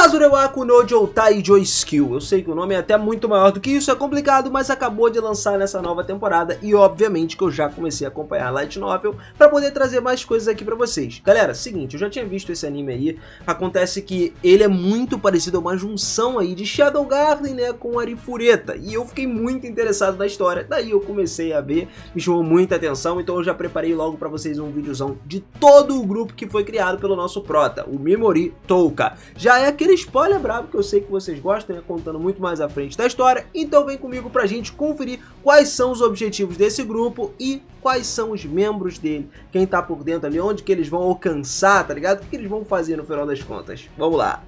Azurewaku no Joutai Joiskyu. Eu sei que o nome é até muito maior do que isso, é complicado, mas acabou de lançar nessa nova temporada e obviamente que eu já comecei a acompanhar a Light Novel para poder trazer mais coisas aqui para vocês. Galera, seguinte, eu já tinha visto esse anime aí, acontece que ele é muito parecido a uma junção aí de Shadow Garden, né, com Arifureta, e eu fiquei muito interessado na história, daí eu comecei a ver, me chamou muita atenção, então eu já preparei logo para vocês um videozão de todo o grupo que foi criado pelo nosso prota, o Memori Touka. Já é aquele spoiler brabo que eu sei que vocês gostam, né, contando muito mais à frente da história, então vem comigo pra gente conferir quais são os objetivos desse grupo e quais são os membros dele, quem tá por dentro ali, onde que eles vão alcançar, tá ligado? O que eles vão fazer no final das contas. Vamos lá!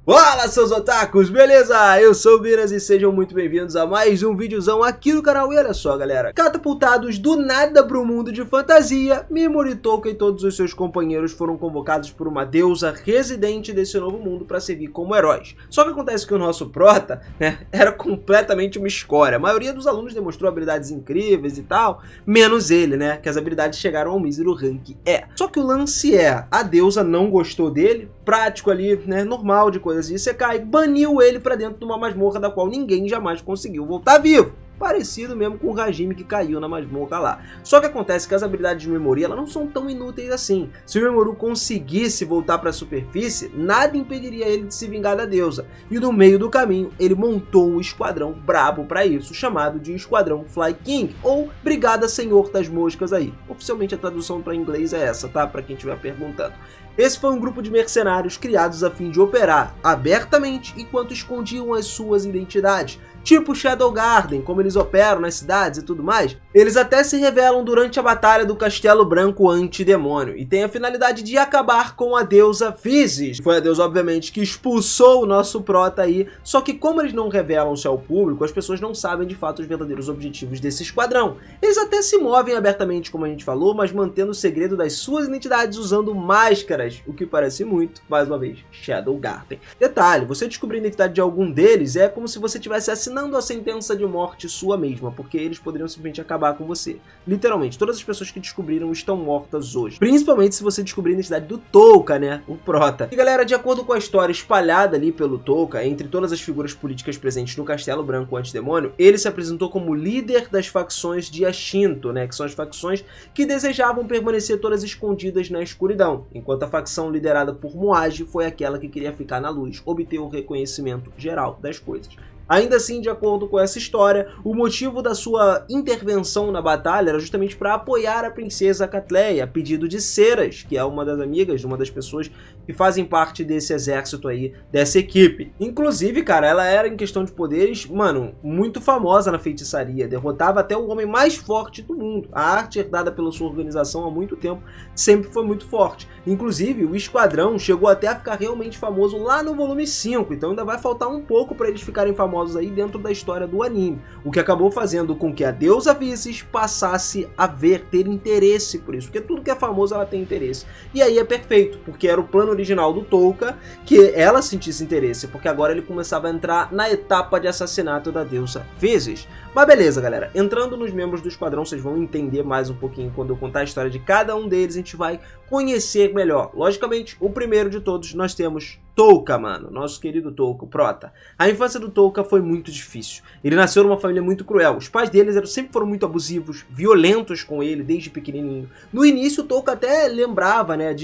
Fala, seus otakus, beleza? Eu sou o Viras e sejam muito bem-vindos a mais um videozão aqui no canal. E olha só, galera, catapultados do nada para o mundo de fantasia, Memori Touka e todos os seus companheiros foram convocados por uma deusa residente desse novo mundo para servir como heróis. Só que acontece que o nosso prota, né, era completamente uma escória. A maioria dos alunos demonstrou habilidades incríveis e tal, menos ele, né, que as habilidades chegaram ao mísero rank E. Só que o lance é, a deusa não gostou dele, prático ali, né, normal de coisas de Isekai, baniu ele pra dentro de uma masmorra da qual ninguém jamais conseguiu voltar vivo. Parecido mesmo com o Hajime que caiu na masmorra lá. Só que acontece que as habilidades de Memori elas não são tão inúteis assim. Se o Memori conseguisse voltar para a superfície, nada impediria ele de se vingar da deusa. E no meio do caminho, ele montou um esquadrão brabo para isso, chamado de Esquadrão Fly King, ou Brigada Senhor das Moscas aí. Oficialmente a tradução para inglês é essa, tá? Para quem estiver perguntando. Esse foi um grupo de mercenários criados a fim de operar abertamente enquanto escondiam as suas identidades. Tipo Shadow Garden, como eles operam nas cidades e tudo mais, eles até se revelam durante a batalha do Castelo Branco Antidemônio e tem a finalidade de acabar com a deusa Physis. Foi a deusa, obviamente, que expulsou o nosso prota aí, só que como eles não revelam-se ao público, as pessoas não sabem de fato os verdadeiros objetivos desse esquadrão. Eles até se movem abertamente, como a gente falou, mas mantendo o segredo das suas identidades usando máscaras, o que parece muito, mais uma vez, Shadow Garden. Detalhe, você descobrir a identidade de algum deles é como se você tivesse assinando a sentença de morte sua mesma, porque eles poderiam simplesmente acabar com você. Literalmente, todas as pessoas que descobriram estão mortas hoje. Principalmente se você descobrir a identidade do Touka, né? O prota. E galera, de acordo com a história espalhada ali pelo Touka, entre todas as figuras políticas presentes no Castelo Branco Antidemônio, ele se apresentou como líder das facções de Ashinto, né? Que são as facções que desejavam permanecer todas escondidas na escuridão, enquanto a facção liderada por Muaji foi aquela que queria ficar na luz, obter o reconhecimento geral das coisas. Ainda assim, de acordo com essa história, o motivo da sua intervenção na batalha era justamente para apoiar a princesa Catleia, a pedido de Ceras, que é uma das amigas, uma das pessoas que fazem parte desse exército aí, dessa equipe. Inclusive, cara, ela era, em questão de poderes, mano, muito famosa na feitiçaria, derrotava até o homem mais forte do mundo. A arte herdada pela sua organização há muito tempo sempre foi muito forte. Inclusive, o esquadrão chegou até a ficar realmente famoso lá no volume 5, então ainda vai faltar um pouco para eles ficarem famosos aí dentro da história do anime, o que acabou fazendo com que a deusa Physis passasse a ter interesse por isso, porque tudo que é famoso ela tem interesse. E aí é perfeito, porque era o plano original do Touka que ela sentisse interesse, porque agora ele começava a entrar na etapa de assassinato da deusa Physis. Mas beleza, galera, entrando nos membros do esquadrão, vocês vão entender mais um pouquinho quando eu contar a história de cada um deles, a gente vai conhecer melhor. Logicamente, o primeiro de todos nós temos Touka, mano, nosso querido Touka, o prota. A infância do Touka foi muito difícil. Ele nasceu numa família muito cruel. Os pais deles sempre foram muito abusivos, violentos com ele desde pequenininho. No início, o Touka até lembrava, né,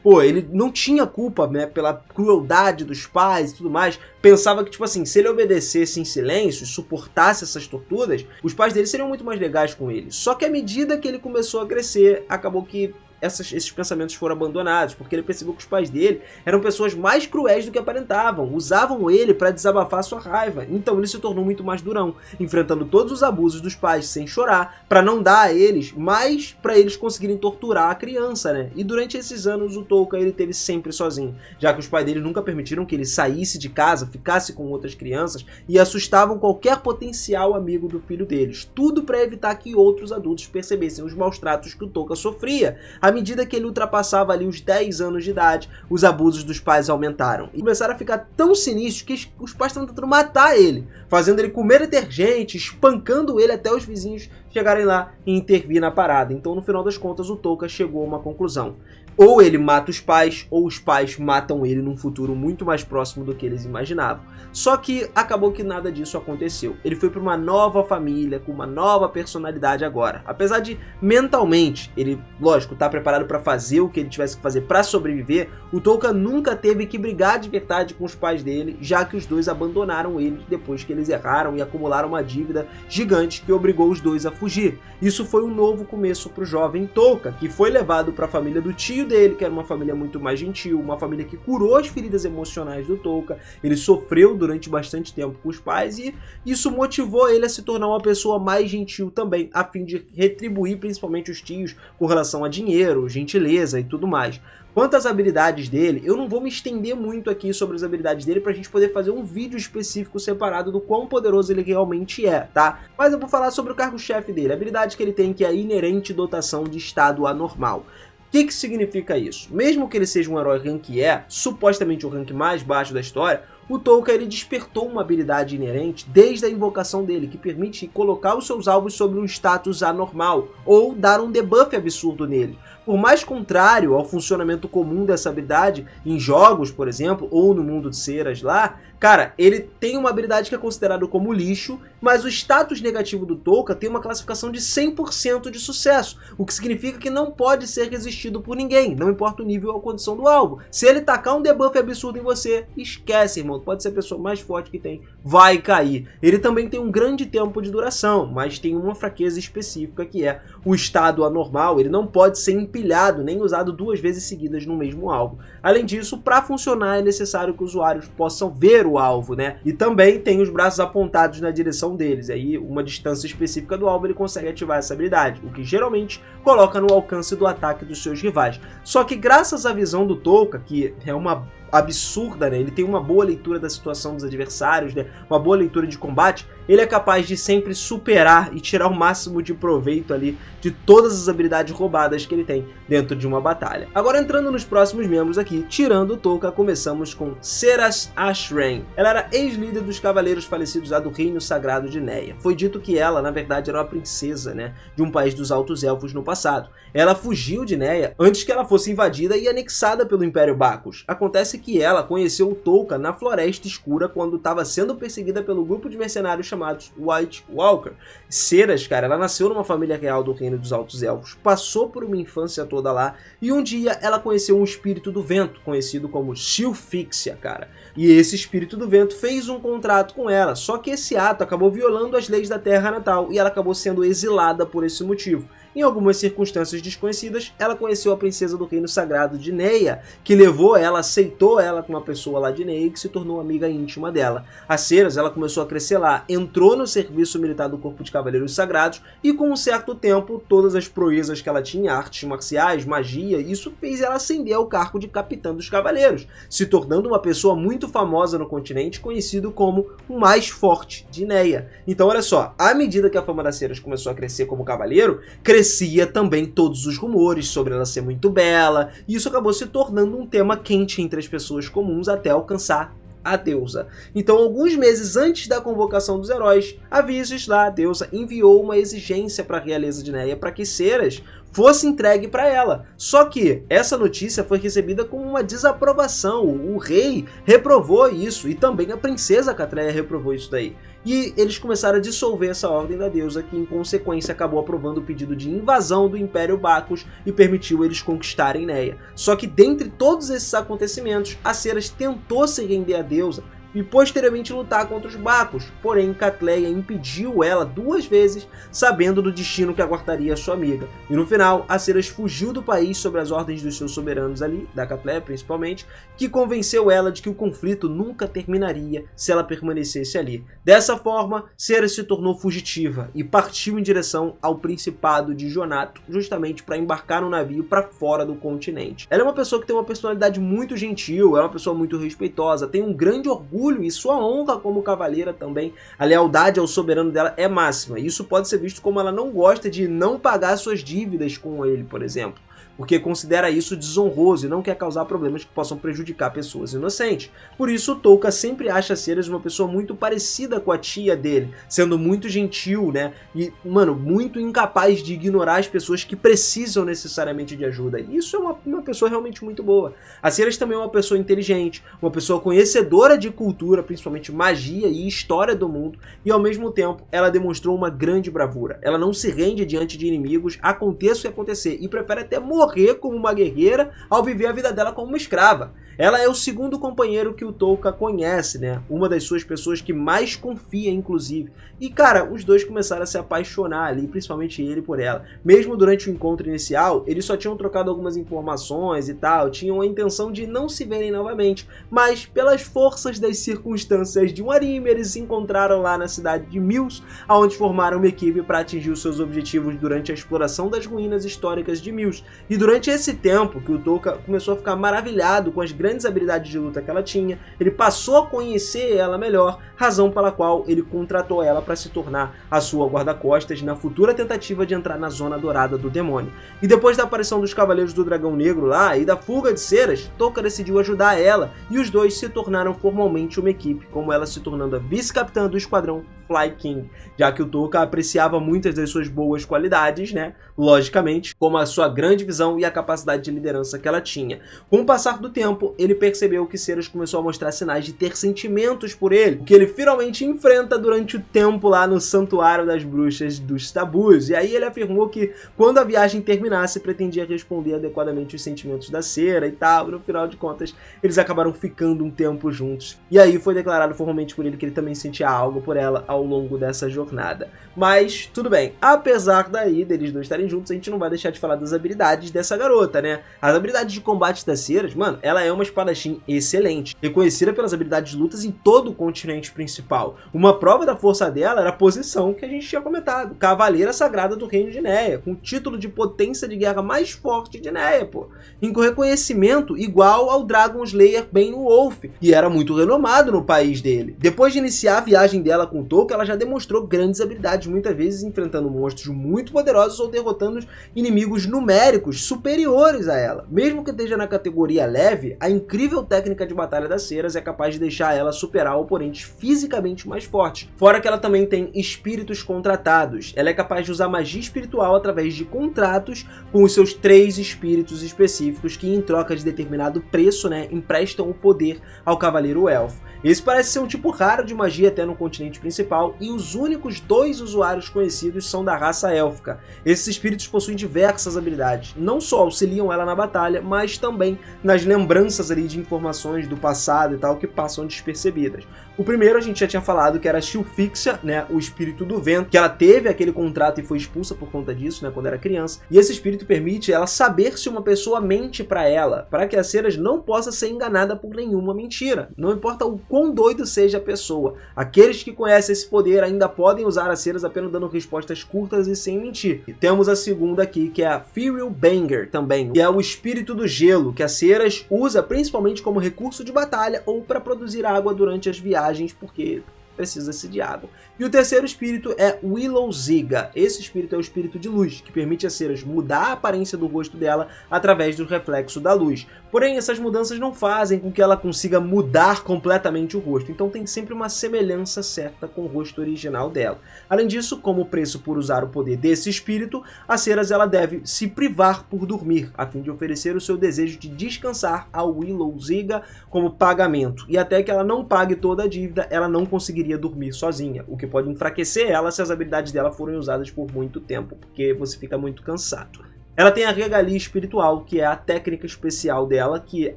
pô, ele não tinha culpa, né, pela crueldade dos pais e tudo mais. Pensava que, tipo assim, se ele obedecesse em silêncio e suportasse essas torturas, os pais dele seriam muito mais legais com ele. Só que à medida que ele começou a crescer, acabou que esses pensamentos foram abandonados, porque ele percebeu que os pais dele eram pessoas mais cruéis do que aparentavam, usavam ele para desabafar sua raiva, então ele se tornou muito mais durão, enfrentando todos os abusos dos pais sem chorar, para não dar a eles, mas para eles conseguirem torturar a criança, né? E durante esses anos o Touka ele teve sempre sozinho, já que os pais dele nunca permitiram que ele saísse de casa, ficasse com outras crianças e assustavam qualquer potencial amigo do filho deles, tudo para evitar que outros adultos percebessem os maus tratos que o Touka sofria. À medida que ele ultrapassava ali os 10 anos de idade, os abusos dos pais aumentaram. E começaram a ficar tão sinistros que os pais estavam tentando matar ele, fazendo ele comer detergente, espancando ele até os vizinhos chegarem lá e intervir na parada. Então, no final das contas, o Touka chegou a uma conclusão. Ou ele mata os pais, ou os pais matam ele num futuro muito mais próximo do que eles imaginavam. Só que acabou que nada disso aconteceu. Ele foi para uma nova família, com uma nova personalidade agora. Apesar de, mentalmente, ele, lógico, tá preparado para fazer o que ele tivesse que fazer para sobreviver, o Touka nunca teve que brigar de verdade com os pais dele, já que os dois abandonaram ele depois que eles erraram e acumularam uma dívida gigante que obrigou os dois a fugir. Isso foi um novo começo para o jovem Touka, que foi levado para a família do tio dele, que era uma família muito mais gentil, uma família que curou as feridas emocionais do Touka. Ele sofreu durante bastante tempo com os pais e isso motivou ele a se tornar uma pessoa mais gentil também, a fim de retribuir principalmente os tios com relação a dinheiro, gentileza e tudo mais. Quanto às habilidades dele, eu não vou me estender muito aqui sobre as habilidades dele pra gente poder fazer um vídeo específico separado do quão poderoso ele realmente é, tá? Mas eu vou falar sobre o cargo-chefe dele, a habilidade que ele tem, que é a inerente dotação de estado anormal. O que significa isso? Mesmo que ele seja um herói rank E, supostamente o rank mais baixo da história, o Touka ele despertou uma habilidade inerente desde a invocação dele, que permite colocar os seus alvos sobre um status anormal, ou dar um debuff absurdo nele. Por mais contrário ao funcionamento comum dessa habilidade, em jogos, por exemplo, ou no mundo de ceras lá, cara, ele tem uma habilidade que é considerada como lixo, mas o status negativo do Touka tem uma classificação de 100% de sucesso, o que significa que não pode ser resistido por ninguém, não importa o nível ou a condição do alvo. Se ele tacar um debuff absurdo em você, esquece, irmão, pode ser a pessoa mais forte que tem, vai cair. Ele também tem um grande tempo de duração, mas tem uma fraqueza específica que é o estado anormal, ele não pode ser empilhado nem usado duas vezes seguidas no mesmo alvo. Além disso, para funcionar é necessário que os usuários possam ver o alvo, né? E também tem os braços apontados na direção deles, aí uma distância específica do alvo ele consegue ativar essa habilidade, o que geralmente coloca no alcance do ataque dos seus rivais. Só que graças à visão do Touka, que é uma absurda, né? Ele tem uma boa leitura da situação dos adversários, né? Uma boa leitura de combate, ele é capaz de sempre superar e tirar o máximo de proveito ali de todas as habilidades roubadas que ele tem dentro de uma batalha. Agora entrando nos próximos membros aqui, tirando o Touka, começamos com Seras Ashrain. Ela era ex-líder dos cavaleiros falecidos lá do Reino Sagrado de Neia. Foi dito que ela, na verdade, era uma princesa, né? De um país dos Altos Elfos no passado. Ela fugiu de Neia antes que ela fosse invadida e anexada pelo Império Bacchus. Acontece que ela conheceu o Touka na Floresta Escura quando estava sendo perseguida pelo grupo de mercenários chamados White Walker. Seras, cara, ela nasceu numa família real do Reino dos Altos Elfos, passou por uma infância toda lá e um dia ela conheceu um espírito do vento, conhecido como Silfixia, cara. E esse espírito do vento fez um contrato com ela, só que esse ato acabou violando as leis da terra natal e ela acabou sendo exilada por esse motivo. Em algumas circunstâncias desconhecidas, ela conheceu a princesa do Reino Sagrado de Neia, que levou ela, aceitou ela com uma pessoa lá de Neia que se tornou amiga íntima dela. A Seras, ela começou a crescer lá, entrou no serviço militar do Corpo de Cavaleiros Sagrados e com um certo tempo, todas as proezas que ela tinha, artes marciais, magia, isso fez ela ascender ao cargo de capitã dos cavaleiros, se tornando uma pessoa muito famosa no continente, conhecido como o mais forte de Neia. Então olha só, à medida que a fama da Seras começou a crescer como cavaleiro, crescia também todos os rumores sobre ela ser muito bela, e isso acabou se tornando um tema quente entre as pessoas comuns até alcançar a deusa. Então, alguns meses antes da convocação dos heróis, a Visis lá, a deusa, enviou uma exigência para a realeza de Neia para que Seras fosse entregue para ela. Só que essa notícia foi recebida com uma desaprovação. O rei reprovou isso e também a princesa Catreia reprovou isso daí. E eles começaram a dissolver essa ordem da deusa, que em consequência acabou aprovando o pedido de invasão do Império Bacchus e permitiu eles conquistarem Neia. Só que dentre todos esses acontecimentos, a Seras tentou se render à deusa e posteriormente lutar contra os Bacchus, porém Catleia impediu ela 2 vezes, sabendo do destino que aguardaria a sua amiga. E no final, a Seras fugiu do país sob as ordens dos seus soberanos ali, da Catleia principalmente, que convenceu ela de que o conflito nunca terminaria se ela permanecesse ali. Dessa forma, Seras se tornou fugitiva e partiu em direção ao Principado de Jonato, justamente para embarcar no navio para fora do continente. Ela é uma pessoa que tem uma personalidade muito gentil, é uma pessoa muito respeitosa, tem um grande orgulho orgulho e sua honra como cavaleira também. A lealdade ao soberano dela é máxima. Isso pode ser visto como ela não gosta de não pagar suas dívidas com ele, por exemplo, porque considera isso desonroso e não quer causar problemas que possam prejudicar pessoas inocentes. Por isso, o Touka sempre acha Ceres uma pessoa muito parecida com a tia dele, sendo muito gentil, né? E, mano, muito incapaz de ignorar as pessoas que precisam necessariamente de ajuda. E isso é uma pessoa realmente muito boa. A Ceres também é uma pessoa inteligente, uma pessoa conhecedora de cultura, principalmente magia e história do mundo, e ao mesmo tempo ela demonstrou uma grande bravura. Ela não se rende diante de inimigos, aconteça o que acontecer, e prefere até morrer como uma guerreira ao viver a vida dela como uma escrava. Ela é o segundo companheiro que o Touka conhece, né? Uma das suas pessoas que mais confia, inclusive. E, cara, os dois começaram a se apaixonar ali, principalmente ele por ela. Mesmo durante o encontro inicial, eles só tinham trocado algumas informações e tal, tinham a intenção de não se verem novamente, mas pelas forças das circunstâncias de um anime, eles se encontraram lá na cidade de Mills, onde formaram uma equipe para atingir os seus objetivos durante a exploração das ruínas históricas de Mills. E durante esse tempo que o Touka começou a ficar maravilhado com as grandes habilidades de luta que ela tinha, ele passou a conhecer ela melhor, razão pela qual ele contratou ela para se tornar a sua guarda-costas na futura tentativa de entrar na Zona Dourada do Demônio. E depois da aparição dos Cavaleiros do Dragão Negro lá e da fuga de Ceres, Touka decidiu ajudar ela e os dois se tornaram formalmente uma equipe, como ela se tornando a vice-capitã do esquadrão Fly King, já que o Touka apreciava muitas das suas boas qualidades, né? Logicamente, como a sua grande visão e a capacidade de liderança que ela tinha. Com o passar do tempo, ele percebeu que Ceres começou a mostrar sinais de ter sentimentos por ele, o que ele finalmente enfrenta durante o tempo lá no Santuário das Bruxas dos Tabus. E aí ele afirmou que quando a viagem terminasse, pretendia responder adequadamente os sentimentos da Cera e tal. No final de contas, eles acabaram ficando um tempo juntos. E aí foi declarado formalmente por ele que ele também sentia algo por ela ao longo dessa jornada. Mas, tudo bem, apesar daí deles dois estarem juntos, a gente não vai deixar de falar das habilidades dessa garota, né? As habilidades de combate da Ceres, mano, ela é uma espadachim excelente, reconhecida pelas habilidades de lutas em todo o continente principal. Uma prova da força dela era a posição que a gente tinha comentado, Cavaleira Sagrada do Reino de Neia, com o título de potência de guerra mais forte de Neia, pô. Em reconhecimento igual ao Dragon Slayer Beowulf, e era muito renomado no país dele. Depois de iniciar a viagem dela com Touka, ela já demonstrou grandes habilidades, muitas vezes enfrentando monstros muito poderosos ou derrotando inimigos numéricos superiores a ela. Mesmo que esteja na categoria leve, a incrível técnica de batalha da Ceres é capaz de deixar ela superar oponentes fisicamente mais fortes. Fora que ela também tem espíritos contratados. Ela é capaz de usar magia espiritual através de contratos com os seus 3 espíritos específicos que, em troca de determinado preço, né, emprestam o poder ao Cavaleiro Elfo. Esse parece ser um tipo raro de magia até no continente principal, e os únicos 2 usuários conhecidos são da raça élfica. Esses espíritos possuem diversas habilidades, não só auxiliam ela na batalha, mas também nas lembranças ali de informações do passado e tal que passam despercebidas. O primeiro a gente já tinha falado que era a Shilfixia, né, o espírito do vento, que ela teve aquele contrato e foi expulsa por conta disso, né, quando era criança. E esse espírito permite ela saber se uma pessoa mente para ela, para que a Ceres não possa ser enganada por nenhuma mentira. Não importa o quão doido seja a pessoa. Aqueles que conhecem esse poder ainda podem usar a Ceres apenas dando respostas curtas e sem mentir. E temos a segunda aqui, que é a Furiel Banger também, que é o espírito do gelo, que a Ceres usa principalmente como recurso de batalha ou para produzir água durante as viagens, porque precisa-se de água. E o terceiro espírito é Willow Ziga. Esse espírito é o espírito de luz, que permite a Ceres mudar a aparência do rosto dela através do reflexo da luz. Porém, essas mudanças não fazem com que ela consiga mudar completamente o rosto, então tem sempre uma semelhança certa com o rosto original dela. Além disso, como preço por usar o poder desse espírito, a Ceres ela deve se privar por dormir, a fim de oferecer o seu desejo de descansar ao Willow Ziga como pagamento. E até que ela não pague toda a dívida, ela não conseguiria dormir sozinha, o que pode enfraquecer ela se as habilidades dela forem usadas por muito tempo, porque você fica muito cansado. Ela tem a regalia espiritual, que é a técnica especial dela, que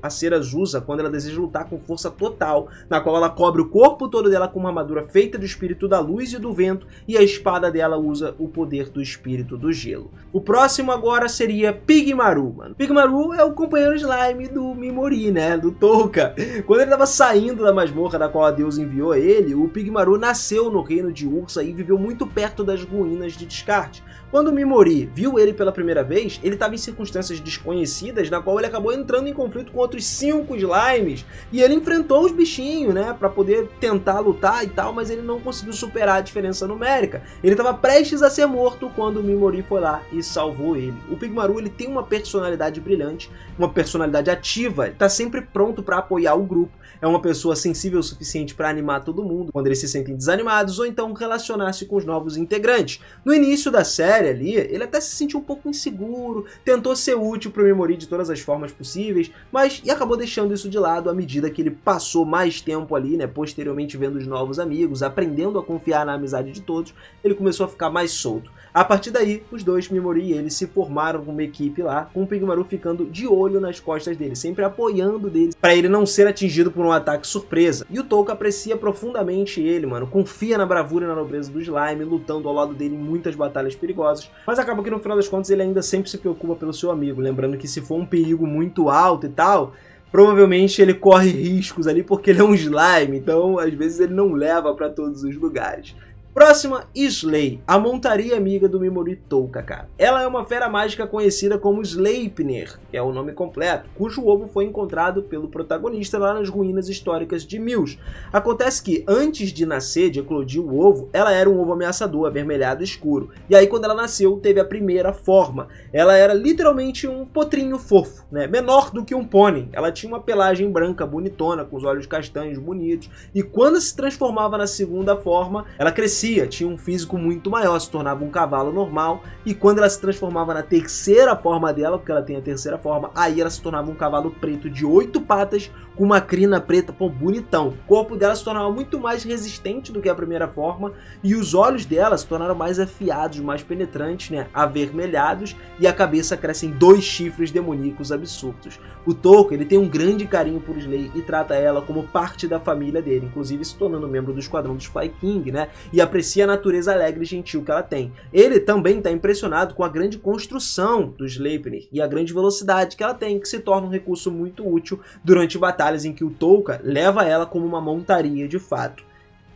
a Ceres usa quando ela deseja lutar com força total, na qual ela cobre o corpo todo dela com uma armadura feita do espírito da luz e do vento, e a espada dela usa o poder do espírito do gelo. O próximo agora seria Pigmaru, mano. Pigmaru é o companheiro slime do Mimori, né, do Touka. Quando ele estava saindo da masmorra da qual a deusa enviou ele, o Pigmaru nasceu no reino de Ursa e viveu muito perto das ruínas de Descarte. Quando o Mimori viu ele pela primeira vez, vez, ele estava em circunstâncias desconhecidas, na qual ele acabou entrando em conflito com outros 5 slimes, e ele enfrentou os bichinhos, né, pra poder tentar lutar e tal, mas ele não conseguiu superar a diferença numérica. Ele estava prestes a ser morto quando o Mimori foi lá e salvou ele. O Pigmaru, ele tem uma personalidade brilhante, uma personalidade ativa, ele tá sempre pronto para apoiar o grupo, é uma pessoa sensível o suficiente para animar todo mundo quando eles se sentem desanimados, ou então relacionar-se com os novos integrantes. No início da série ali, ele até se sentiu um pouco inseguro, tentou ser útil para o Mimori de todas as formas possíveis, mas acabou deixando isso de lado à medida que ele passou mais tempo ali, né, posteriormente vendo os novos amigos, aprendendo a confiar na amizade de todos, ele começou a ficar mais solto. A partir daí, os dois, Mimori e ele, se formaram como equipe lá, com o Pigmaru ficando de olho nas costas dele, sempre apoiando dele, para ele não ser atingido por um ataque surpresa. E o Touka aprecia profundamente ele, mano, confia na bravura e na nobreza do slime, lutando ao lado dele em muitas batalhas perigosas, mas acaba que no final das contas ele ainda sempre se preocupa pelo seu amigo, lembrando que se for um perigo muito alto e tal, provavelmente ele corre riscos ali porque ele é um slime, então às vezes ele não leva para todos os lugares. Próxima, Slay, a montaria amiga do Mimori Touka, cara. Ela é uma fera mágica conhecida como Sleipnir, que é o nome completo, cujo ovo foi encontrado pelo protagonista lá nas ruínas históricas de Mills. Acontece que, antes de nascer, de eclodir o ovo, ela era um ovo ameaçador, avermelhado escuro. E aí, quando ela nasceu, teve a primeira forma. Ela era literalmente um potrinho fofo, né? Menor do que um pônei. Ela tinha uma pelagem branca, bonitona, com os olhos castanhos, bonitos. E quando se transformava na segunda forma, ela crescia, tinha um físico muito maior, se tornava um cavalo normal, e quando ela se transformava na terceira forma dela, porque ela tem a terceira forma, aí ela se tornava um cavalo preto de 8 patas, com uma crina preta, pô, bonitão. O corpo dela se tornava muito mais resistente do que a primeira forma, e os olhos dela se tornaram mais afiados, mais penetrantes, né, avermelhados, e a cabeça crescem 2 chifres demoníacos absurdos. O Touka, ele tem um grande carinho por Slay e trata ela como parte da família dele, inclusive se tornando membro do esquadrão dos Fly King, né, e aprecia a natureza alegre e gentil que ela tem. Ele também está impressionado com a grande construção do Sleipnir e a grande velocidade que ela tem, que se torna um recurso muito útil durante batalhas em que o Touka leva ela como uma montaria de fato.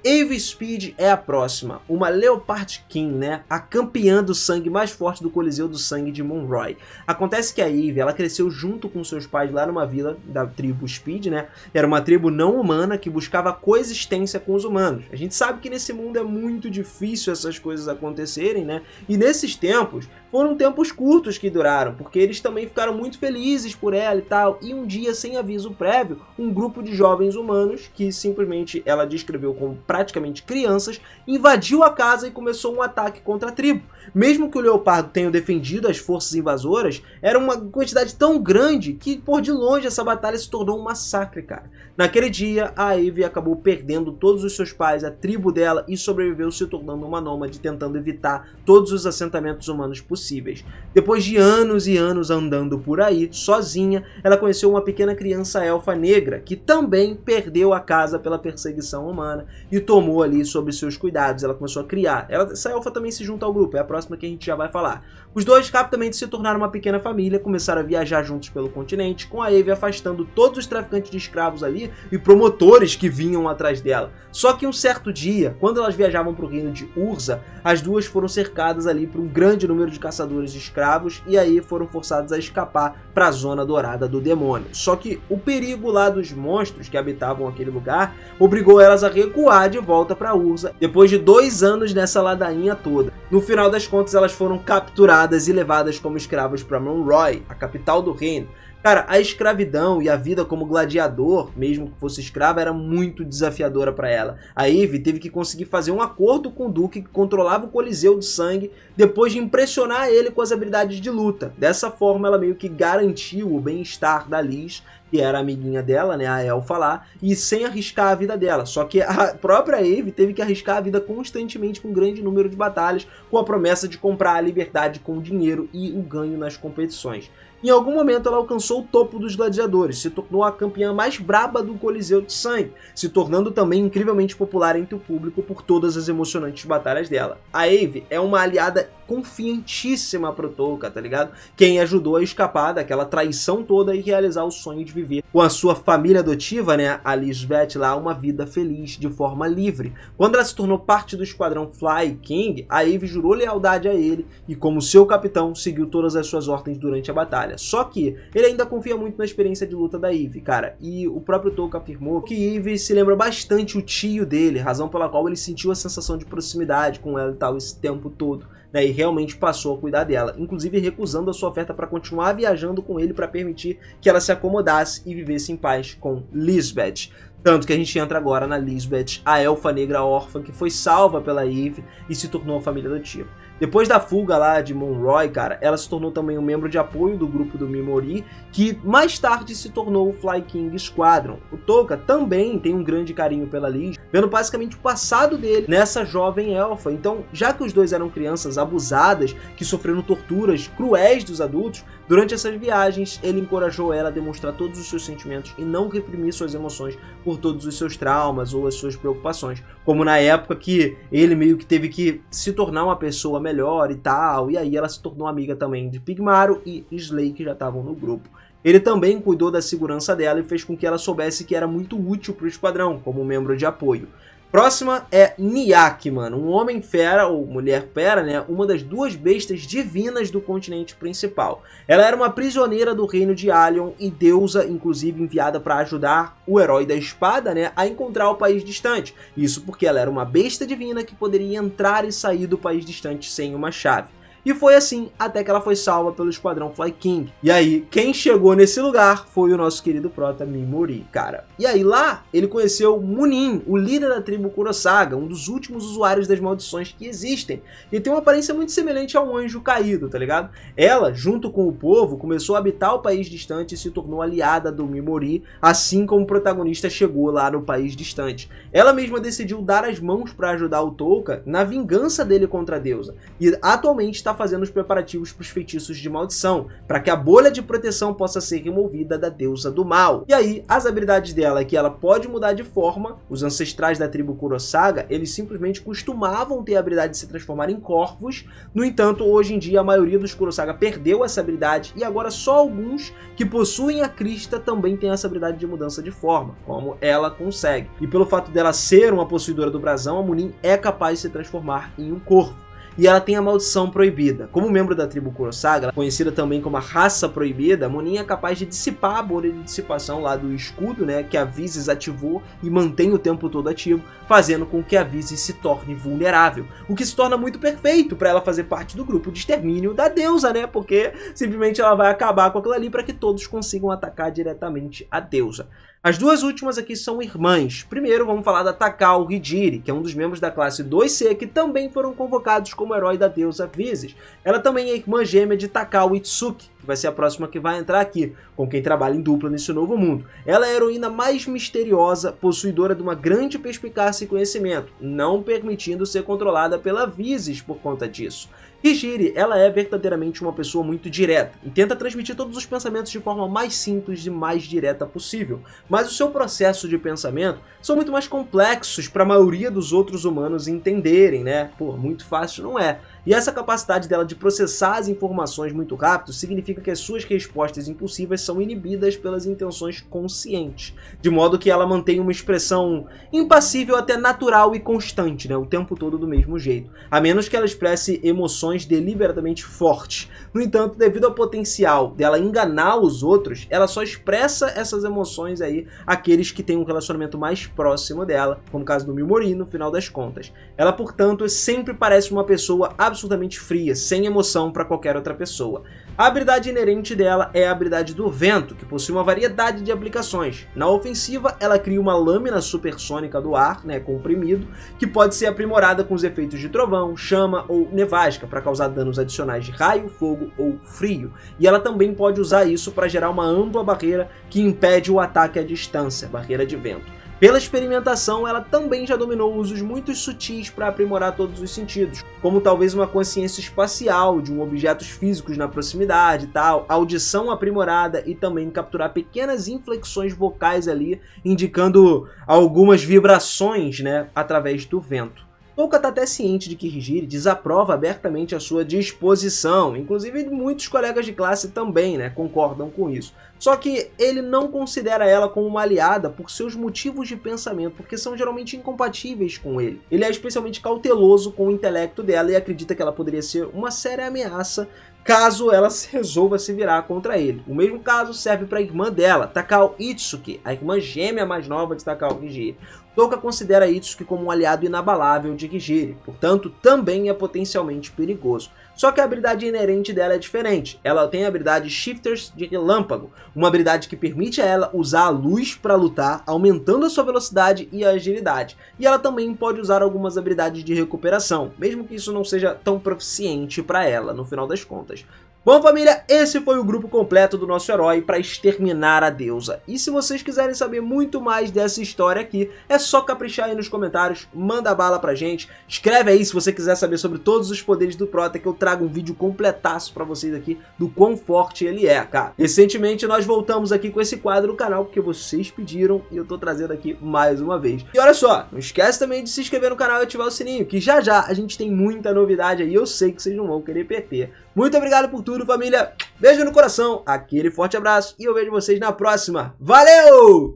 Eve Speed é a próxima, uma Leopard King, né, a campeã do sangue mais forte do Coliseu do Sangue de Monroy. Acontece que a Eve, ela cresceu junto com seus pais lá numa vila da tribo Speed, né, era uma tribo não humana que buscava coexistência com os humanos. A gente sabe que nesse mundo é muito difícil essas coisas acontecerem, né, e nesses tempos, foram tempos curtos que duraram, porque eles também ficaram muito felizes por ela e tal, e um dia, sem aviso prévio, um grupo de jovens humanos, que simplesmente ela descreveu como praticamente crianças, invadiu a casa e começou um ataque contra a tribo. Mesmo que o Leopardo tenha defendido as forças invasoras, era uma quantidade tão grande que, por de longe, essa batalha se tornou um massacre, cara. Naquele dia, a Eve acabou perdendo todos os seus pais, a tribo dela, e sobreviveu se tornando uma nômade, tentando evitar todos os assentamentos humanos possíveis. Depois de anos e anos andando por aí, sozinha, ela conheceu uma pequena criança elfa negra, que também perdeu a casa pela perseguição humana, e tomou ali sob seus cuidados. Ela começou a criar. Essa elfa também se junta ao grupo, é a próxima que a gente já vai falar. Os dois rapidamente se tornaram uma pequena família, começaram a viajar juntos pelo continente, com a Eve afastando todos os traficantes de escravos ali e promotores que vinham atrás dela. Só que um certo dia, quando elas viajavam para o reino de Urza, as duas foram cercadas ali por um grande número de caçadores de escravos e aí foram forçadas a escapar para a zona dourada do demônio. Só que o perigo lá dos monstros que habitavam aquele lugar obrigou elas a recuar de volta para Urza, depois de 2 anos nessa ladainha toda. No final das contas, elas foram capturadas e levadas como escravas para Monroy, a capital do reino. Cara, a escravidão e a vida como gladiador, mesmo que fosse escrava, era muito desafiadora para ela. A Eve teve que conseguir fazer um acordo com o Duque, que controlava o Coliseu do Sangue, depois de impressionar ele com as habilidades de luta. Dessa forma, ela meio que garantiu o bem-estar da Liz, que era a amiguinha dela, né, a elfa lá, e sem arriscar a vida dela. Só que a própria Eve teve que arriscar a vida constantemente com um grande número de batalhas, com a promessa de comprar a liberdade com o dinheiro e o ganho nas competições. Em algum momento ela alcançou o topo dos gladiadores, se tornou a campeã mais braba do Coliseu de Sangue, se tornando também incrivelmente popular entre o público por todas as emocionantes batalhas dela. A Eve é uma aliada confiantíssima pro Touka, tá ligado? Quem ajudou a escapar daquela traição toda e realizar o sonho de viver com a sua família adotiva, né, a Lisbeth lá, uma vida feliz, de forma livre. Quando ela se tornou parte do esquadrão Fly King, a Eve jurou lealdade a ele e, como seu capitão, seguiu todas as suas ordens durante a batalha. Só que ele ainda confia muito na experiência de luta da Eve, cara, e o próprio Touka afirmou que Eve se lembra bastante o tio dele, razão pela qual ele sentiu a sensação de proximidade com ela e tal esse tempo todo, né, e realmente passou a cuidar dela, inclusive recusando a sua oferta para continuar viajando com ele para permitir que ela se acomodasse e vivesse em paz com Lisbeth. Tanto que a gente entra agora na Lisbeth, a elfa negra órfã que foi salva pela Eve e se tornou a família adotiva. Depois da fuga lá de Monroy, cara, ela se tornou também um membro de apoio do grupo do Mimori, que mais tarde se tornou o Fly King Squadron. O Touka também tem um grande carinho pela Liz, vendo basicamente o passado dele nessa jovem elfa. Então, já que os dois eram crianças abusadas, que sofreram torturas cruéis dos adultos, durante essas viagens, ele encorajou ela a demonstrar todos os seus sentimentos e não reprimir suas emoções por todos os seus traumas ou as suas preocupações. Como na época que ele meio que teve que se tornar uma pessoa melhor e tal, e aí ela se tornou amiga também de Pigmaro e Slay, que já estavam no grupo. Ele também cuidou da segurança dela e fez com que ela soubesse que era muito útil para o esquadrão, como membro de apoio. Próxima é Nyack, mano, um homem fera, ou mulher fera, né, uma das duas bestas divinas do continente principal. Ela era uma prisioneira do reino de Alion e deusa, inclusive enviada para ajudar o herói da espada, né, a encontrar o país distante. Isso porque ela era uma besta divina que poderia entrar e sair do país distante sem uma chave. E foi assim até que ela foi salva pelo esquadrão Fly King. E aí, quem chegou nesse lugar foi o nosso querido prota Mimori, cara. E aí lá, ele conheceu Munin, o líder da tribo Kurosaga, um dos últimos usuários das maldições que existem. E tem uma aparência muito semelhante a um anjo caído, tá ligado? Ela, junto com o povo, começou a habitar o país distante e se tornou aliada do Mimori, assim como o protagonista chegou lá no país distante. Ela mesma decidiu dar as mãos para ajudar o Touka na vingança dele contra a deusa. E atualmente está fazendo os preparativos para os feitiços de maldição, para que a bolha de proteção possa ser removida da deusa do mal. E aí, as habilidades dela é que ela pode mudar de forma. Os ancestrais da tribo Kurosaga, eles simplesmente costumavam ter a habilidade de se transformar em corvos. No entanto, hoje em dia, a maioria dos Kurosaga perdeu essa habilidade e agora só alguns que possuem a crista também têm essa habilidade de mudança de forma, como ela consegue. E pelo fato dela ser uma possuidora do brasão, a Munin é capaz de se transformar em um corvo. E ela tem a maldição proibida. Como membro da tribo Kurosaga, conhecida também como a raça proibida, Munin é capaz de dissipar a bolha de dissipação lá do escudo, né, que a Vyzis ativou e mantém o tempo todo ativo, fazendo com que a Vyzis se torne vulnerável. O que se torna muito perfeito para ela fazer parte do grupo de extermínio da deusa, né, porque simplesmente ela vai acabar com aquilo ali para que todos consigam atacar diretamente a deusa. As duas últimas aqui são irmãs. Primeiro vamos falar da Takao Hijiri, que é um dos membros da classe 2C que também foram convocados como herói da deusa Vyzis. Ela também é irmã gêmea de Takao Itsuki, que vai ser a próxima que vai entrar aqui, com quem trabalha em dupla nesse novo mundo. Ela é a heroína mais misteriosa, possuidora de uma grande perspicácia e conhecimento, não permitindo ser controlada pela Vyzis por conta disso. Hijiri, ela é verdadeiramente uma pessoa muito direta e tenta transmitir todos os pensamentos de forma mais simples e mais direta possível, mas o seu processo de pensamento são muito mais complexos para a maioria dos outros humanos entenderem, né? Pô, muito fácil não é. E essa capacidade dela de processar as informações muito rápido significa que as suas respostas impulsivas são inibidas pelas intenções conscientes, de modo que ela mantém uma expressão impassível até natural e constante, né, o tempo todo do mesmo jeito, a menos que ela expresse emoções deliberadamente fortes. No entanto, devido ao potencial dela enganar os outros, ela só expressa essas emoções aí àqueles que têm um relacionamento mais próximo dela, como o caso do Mimori no final das contas. Ela, portanto, sempre parece uma pessoa absolutamente fria, sem emoção para qualquer outra pessoa. A habilidade inerente dela é a habilidade do vento, que possui uma variedade de aplicações. Na ofensiva, ela cria uma lâmina supersônica do ar, né, comprimido, que pode ser aprimorada com os efeitos de trovão, chama ou nevasca, para causar danos adicionais de raio, fogo ou frio. E ela também pode usar isso para gerar uma ampla barreira que impede o ataque à distância, barreira de vento. Pela experimentação, ela também já dominou usos muito sutis para aprimorar todos os sentidos, como talvez uma consciência espacial de objetos físicos na proximidade e tal, audição aprimorada e também capturar pequenas inflexões vocais ali, indicando algumas vibrações, né, através do vento. Touka está até ciente de que Hijiri desaprova abertamente a sua disposição, inclusive muitos colegas de classe também, né, concordam com isso. Só que ele não considera ela como uma aliada por seus motivos de pensamento, porque são geralmente incompatíveis com ele. Ele é especialmente cauteloso com o intelecto dela e acredita que ela poderia ser uma séria ameaça caso ela resolva se virar contra ele. O mesmo caso serve para a irmã dela, Takao Itsuki, a irmã gêmea mais nova de Takao Hijiri. Touka considera Itsuki como um aliado inabalável de Hijiri, portanto também é potencialmente perigoso. Só que a habilidade inerente dela é diferente. Ela tem a habilidade Shifters de Relâmpago, uma habilidade que permite a ela usar a luz para lutar, aumentando a sua velocidade e agilidade. E ela também pode usar algumas habilidades de recuperação, mesmo que isso não seja tão proficiente para ela, no final das contas. Bom, família, esse foi o grupo completo do nosso herói para exterminar a deusa. E se vocês quiserem saber muito mais dessa história aqui, é só caprichar aí nos comentários, manda bala pra gente, escreve aí se você quiser saber sobre todos os poderes do Prota, que eu trago um vídeo completaço pra vocês aqui do quão forte ele é, cara. Recentemente nós voltamos aqui com esse quadro no canal porque vocês pediram e eu tô trazendo aqui mais uma vez. E olha só, não esquece também de se inscrever no canal e ativar o sininho, que já já a gente tem muita novidade aí e eu sei que vocês não vão querer perder. Muito obrigado por tudo, família. Beijo no coração, aquele forte abraço e eu vejo vocês na próxima. Valeu!